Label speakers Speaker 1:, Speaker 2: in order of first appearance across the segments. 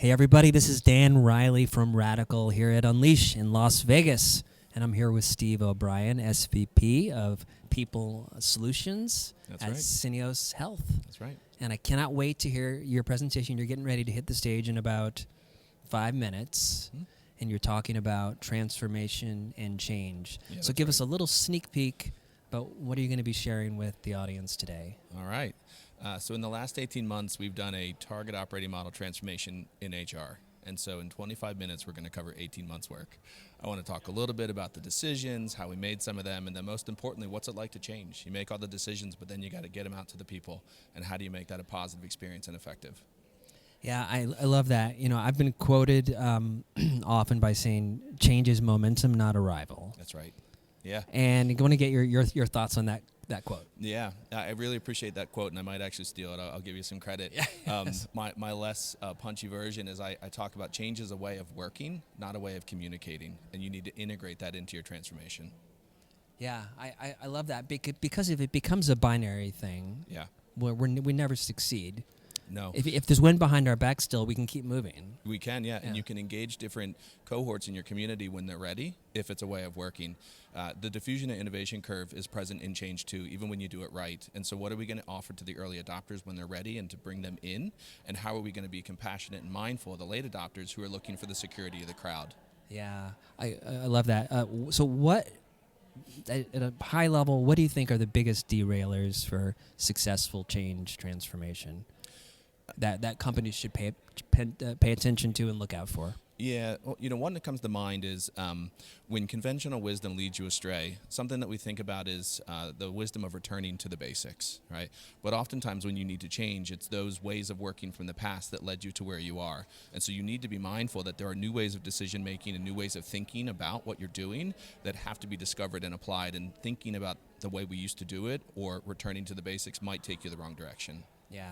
Speaker 1: Hey everybody, this is Dan Riley from RADICL here at Unleash in Las Vegas. And I'm here with Steve O'Brien, SVP of People Solutions at Syneos Health.
Speaker 2: That's right.
Speaker 1: And I cannot wait to hear your presentation. You're getting ready to hit the stage in about 5 minutes.
Speaker 2: Mm-hmm.
Speaker 1: And you're talking about transformation and change.
Speaker 2: Yeah,
Speaker 1: so give us a little sneak peek about what are you going to be sharing with the audience today?
Speaker 2: All right. So in the last 18 months, we've done a target operating model transformation in HR. And so in 25 minutes, we're going to cover 18 months' work. I want to talk a little bit about the decisions, how we made some of them, and then most importantly, what's it like to change? You make all the decisions, but then you got to get them out to the people. And how do you make that a positive experience and effective?
Speaker 1: Yeah, I love that. You know, I've been quoted often by saying, change is momentum, not arrival.
Speaker 2: That's right. Yeah.
Speaker 1: And I want to get your thoughts on that quote.
Speaker 2: Yeah, I really appreciate that quote, and I might actually steal it. I'll give you some credit. My less punchy version is I talk about change as a way of working, not a way of communicating, and you need to integrate that into your transformation.
Speaker 1: Yeah, I love that because if it becomes a binary thing, we never succeed.
Speaker 2: No.
Speaker 1: If there's wind behind our back still, we can keep moving.
Speaker 2: We can, yeah. And you can engage different cohorts in your community when they're ready, if it's a way of working. The diffusion and innovation curve is present in change too, even when you do it right. And so what are we going to offer to the early adopters when they're ready and to bring them in? And how are we going to be compassionate and mindful of the late adopters who are looking for the security of the crowd?
Speaker 1: Yeah, I love that. So what, at a high level, what do you think are the biggest derailers for successful change transformation that companies should pay attention to and look out for?
Speaker 2: Yeah, well, one that comes to mind is when conventional wisdom leads you astray, something that we think about is the wisdom of returning to the basics, right? But oftentimes when you need to change, it's those ways of working from the past that led you to where you are. And so you need to be mindful that there are new ways of decision making and new ways of thinking about what you're doing that have to be discovered and applied, and thinking about the way we used to do it or returning to the basics might take you the wrong direction.
Speaker 1: Yeah.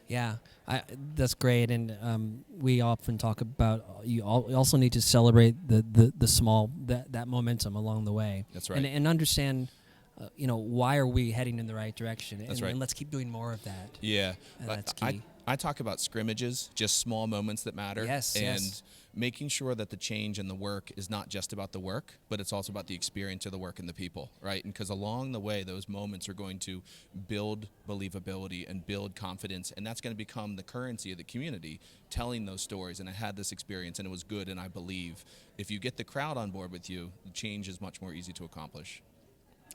Speaker 1: Yeah, that's great, and we often talk about you also need to celebrate the small that momentum along the way.
Speaker 2: That's right,
Speaker 1: and understand, why are we heading in the right direction?
Speaker 2: That's right,
Speaker 1: and let's keep doing more of that.
Speaker 2: Yeah,
Speaker 1: that's key.
Speaker 2: I talk about scrimmages, just small moments that matter.
Speaker 1: Yes,
Speaker 2: and making sure that the change and the work is not just about the work, but it's also about the experience of the work and the people, right? And because along the way, those moments are going to build believability and build confidence, and that's going to become the currency of the community, telling those stories. And I had this experience, and it was good, and I believe. If you get the crowd on board with you, the change is much more easy to accomplish.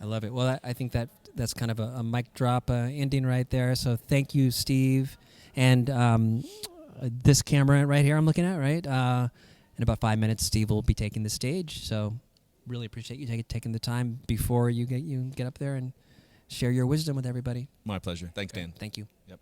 Speaker 1: I love it. Well, I think that's kind of a mic drop ending right there. So thank you, Steve. And this camera right here I'm looking at, right? In about 5 minutes, Steve will be taking the stage. So really appreciate you taking the time before you get up there and share your wisdom with everybody.
Speaker 2: My pleasure. Thanks, Dan.
Speaker 1: Thank you.
Speaker 2: Yep.